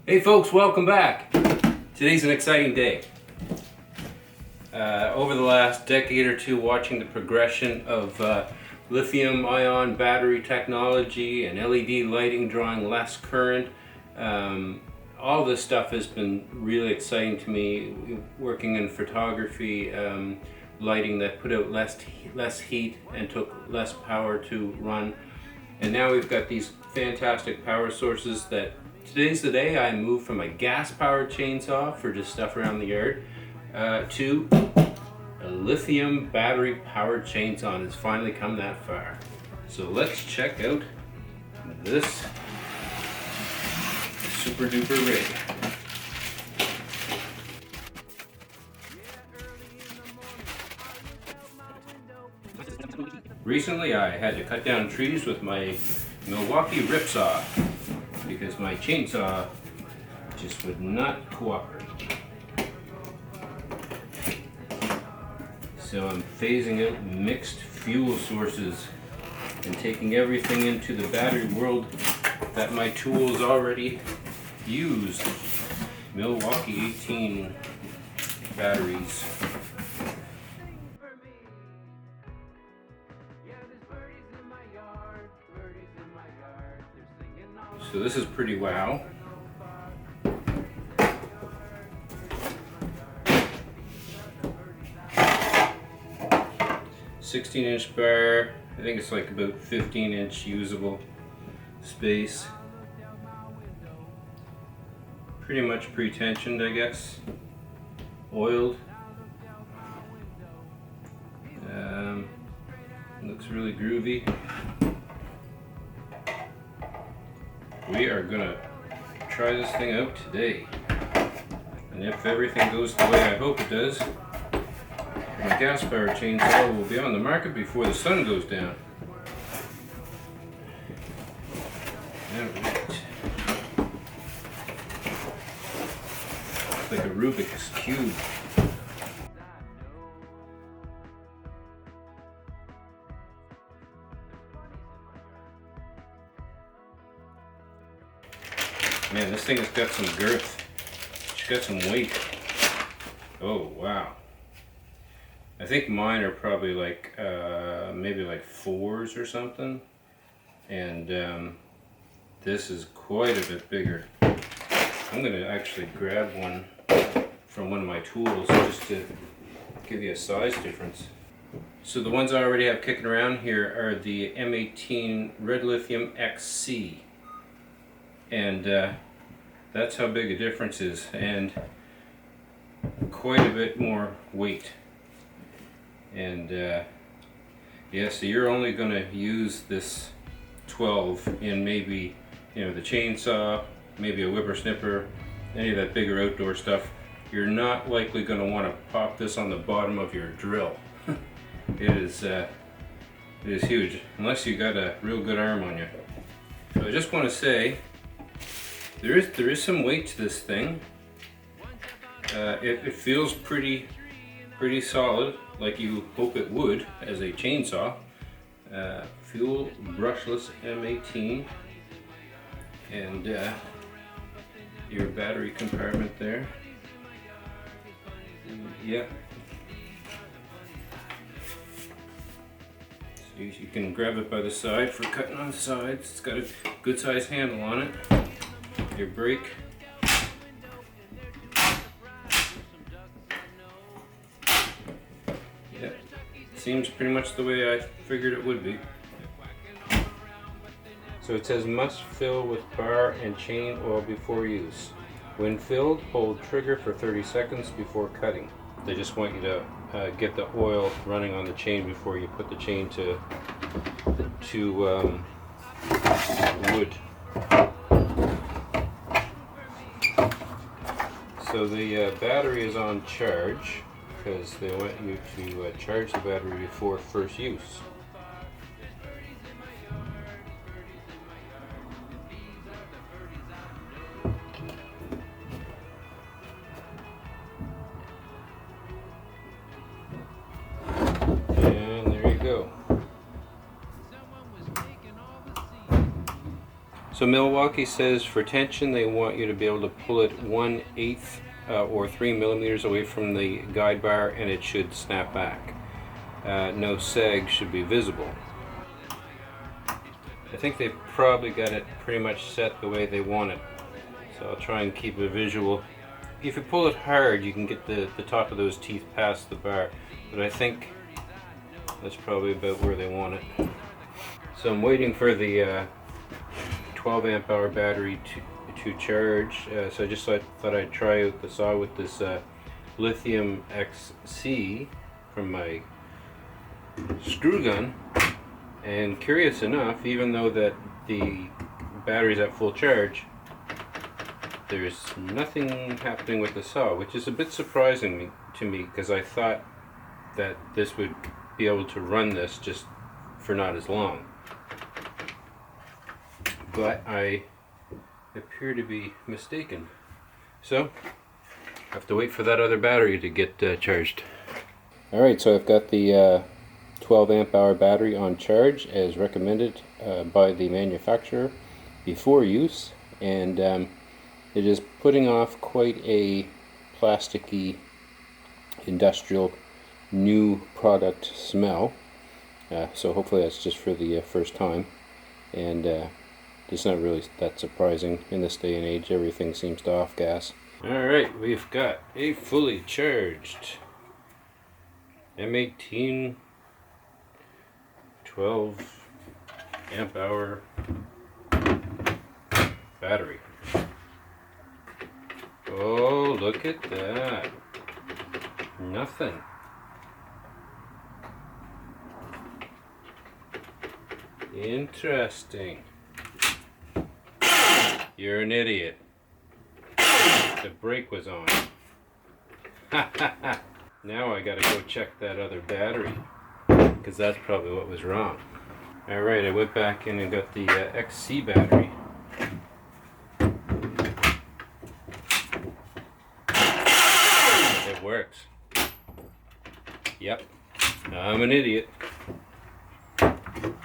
Hey folks, welcome back. Today's an exciting day. Over the last decade or two, watching the progression of lithium-ion battery technology and LED lighting drawing less current, all this stuff has been really exciting to me. Working in photography, lighting that put out less heat and took less power to run. And now we've got these fantastic power sources that today's the day I moved from a gas-powered chainsaw for just stuff around the yard to a lithium battery-powered chainsaw, and it's finally come that far. So let's check out this super-duper rig. Recently I had to cut down trees with my Milwaukee ripsaw because my chainsaw just would not cooperate. So I'm phasing out mixed fuel sources and taking everything into the battery world that my tools already use. Milwaukee 18 batteries. So this is pretty wow. "16" bar. I think it's like about 15" usable space. Pretty much pre-tensioned, I guess. Oiled. Looks really groovy. We are gonna try this thing out today, and if everything goes the way I hope it does, my gas-powered chainsaw will be on the market before the sun goes down. Alright. It's like a Rubik's Cube. Man, this thing has got some girth. It's got some weight. Oh, wow. I think mine are probably like, maybe like 4s or something. And this is quite a bit bigger. I'm going to actually grab one from one of my tools just to give you a size difference. So the ones I already have kicking around here are the M18 Red Lithium XC. And that's how big a difference is, and quite a bit more weight. And yeah, so you're only going to use this 12 in maybe, you know, the chainsaw, maybe a whippersnipper, any of that bigger outdoor stuff. You're not likely going to want to pop this on the bottom of your drill. It is huge, unless you got a real good arm on you. So I just want to say, there is some weight to this thing. It feels pretty solid, like you hope it would as a chainsaw. Fuel brushless M18, and your battery compartment there. Yeah. So you can grab it by the side for cutting on the sides. It's got a good size handle on it. Your brake. Yep. Seems pretty much the way I figured it would be. So it says must fill with bar and chain oil before use. When filled, hold trigger for 30 seconds before cutting. They just want you to get the oil running on the chain before you put the chain to wood. So the battery is on charge because they want you to charge the battery before first use. And there you go. So Milwaukee says for tension they want you to be able to pull it 1/8 or 3 millimeters away from the guide bar and it should snap back. No sag should be visible. I think they've probably got it pretty much set the way they want it. So I'll try and keep a visual. If you pull it hard, you can get the top of those teeth past the bar, but I think that's probably about where they want it. So I'm waiting for the 12 amp hour battery to charge. So I just thought I'd try out the saw with this lithium XC from my screw gun. And curious enough, even though that the battery's at full charge, there's nothing happening with the saw, which is a bit surprising to me because I thought that this would be able to run this just for not as long. But I appear to be mistaken. So I have to wait for that other battery to get charged. Alright, so I've got the 12 amp hour battery on charge as recommended by the manufacturer before use, and it is putting off quite a plasticky industrial new product smell, so hopefully that's just for the first time, and it's not really that surprising in this day and age. Everything seems to off gas. Alright, we've got a fully charged M18 12 amp hour battery. Oh, look at that. Nothing. Interesting. You're an idiot. The brake was on. Now I gotta go check that other battery, because that's probably what was wrong. Alright, I went back in and got the XC battery. It works. Yep, I'm an idiot.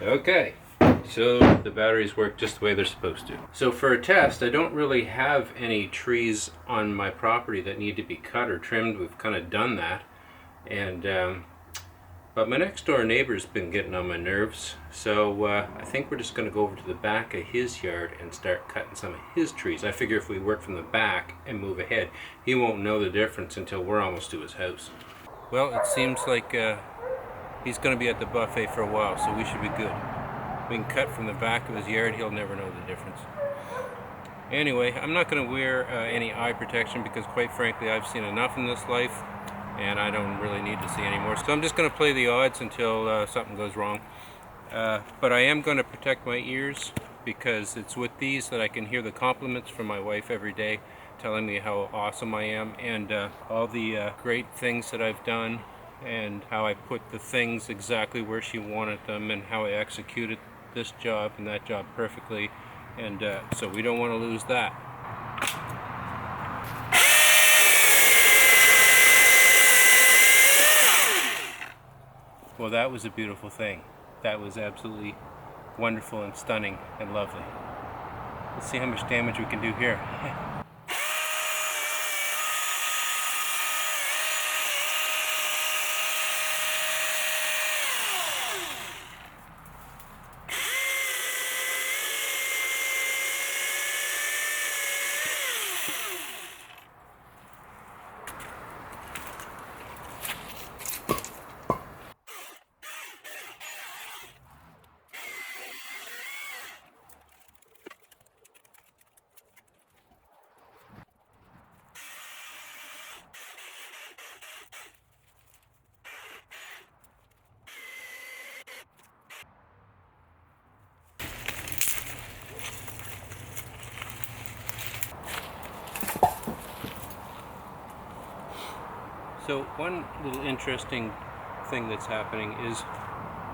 Okay, so the batteries work just the way they're supposed to. So for a test, I don't really have any trees on my property that need to be cut or trimmed. We've kind of done that. And but my next door neighbor's been getting on my nerves, so I think we're just going to go over to the back of his yard and start cutting some of his trees. I figure if we work from the back and move ahead, he won't know the difference until we're almost to his house. Well, it seems like he's going to be at the buffet for a while, so we should be good. We can cut from the back of his yard, he'll never know the difference. Anyway, I'm not going to wear any eye protection because quite frankly I've seen enough in this life and I don't really need to see anymore. So I'm just going to play the odds until something goes wrong. But I am going to protect my ears because it's with these that I can hear the compliments from my wife every day telling me how awesome I am and all the great things that I've done and how I put the things exactly where she wanted them and how I executed this job and that job perfectly, and so we don't want to lose that. Well, that was a beautiful thing. That was absolutely wonderful and stunning and lovely. Let's see how much damage we can do here. So one little interesting thing that's happening is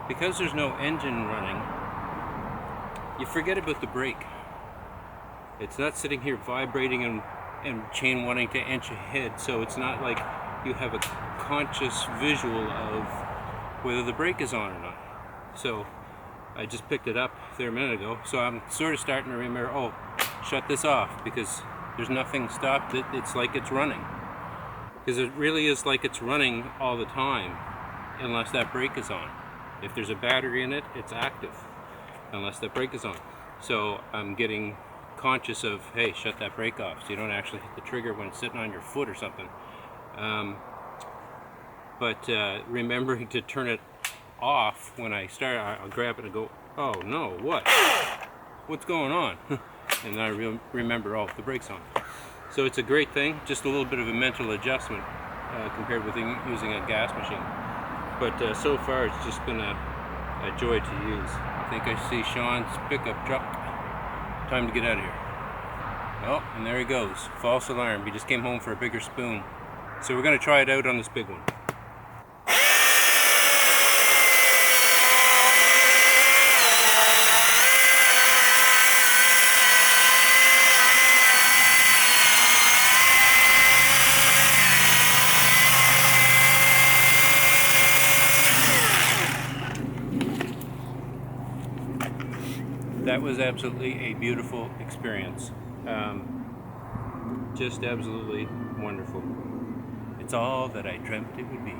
because there's no engine running, you forget about the brake. It's not sitting here vibrating and chain wanting to inch ahead, so it's not like you have a conscious visual of whether the brake is on or not. So I just picked it up there a minute ago, so I'm sort of starting to remember, oh, shut this off, because there's nothing stopped it. It's like it's running. Because it really is like it's running all the time, unless that brake is on. If there's a battery in it, it's active, unless that brake is on. So I'm getting conscious of, hey, shut that brake off, so you don't actually hit the trigger when it's sitting on your foot or something. But remembering to turn it off when I start, I'll grab it and go, oh no, what? What's going on? And then I remember, oh, the brake's on. So it's a great thing, just a little bit of a mental adjustment compared with using a gas machine. But so far it's just been a joy to use. I think I see Sean's pickup truck. Time to get out of here. Oh, and there he goes. False alarm. He just came home for a bigger spoon. So we're going to try it out on this big one. That was absolutely a beautiful experience. Just absolutely wonderful. It's all that I dreamt it would be.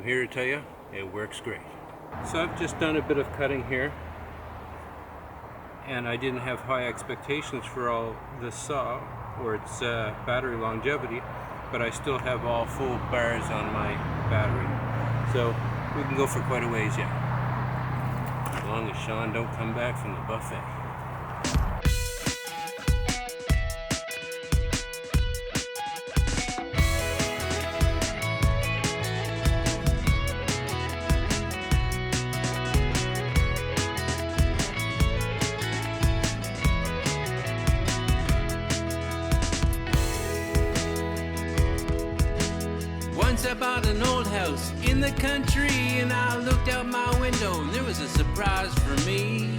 Here to tell you, it works great. So I've just done a bit of cutting here, and I didn't have high expectations for all this saw or its battery longevity, but I still have all full bars on my battery, so we can go for quite a ways yet, as long as Sean don't come back from the buffet. Once I bought an old house in the country, and I looked out my window and there was a surprise for me.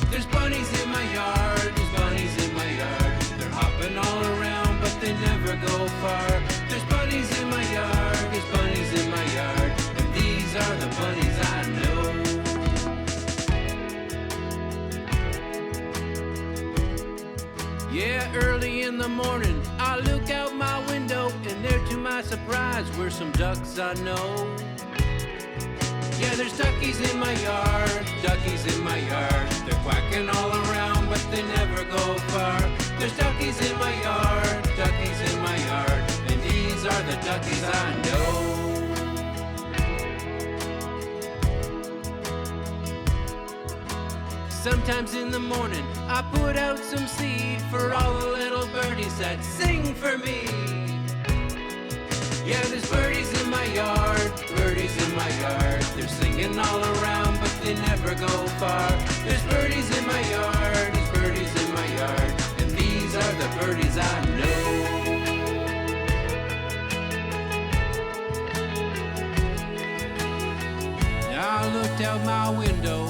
There's bunnies in my yard, there's bunnies in my yard. They're hopping all around but they never go far. There's bunnies in my yard, there's bunnies in my yard, and these are the bunnies I know. Yeah, early in the morning I look out my window, and there to my surprise were some ducks I know. Yeah, there's duckies in my yard, duckies in my yard. They're quacking all around but they never go far. There's duckies in my yard, duckies in my yard, and these are the duckies I know. Sometimes in the morning I put out some seed for all the little birdies that sing for me. Yeah, there's birdies in my yard, birdies in my yard. They're singing all around but they never go far. There's birdies in my yard, there's birdies in my yard, and these are the birdies I know. Now I looked out my window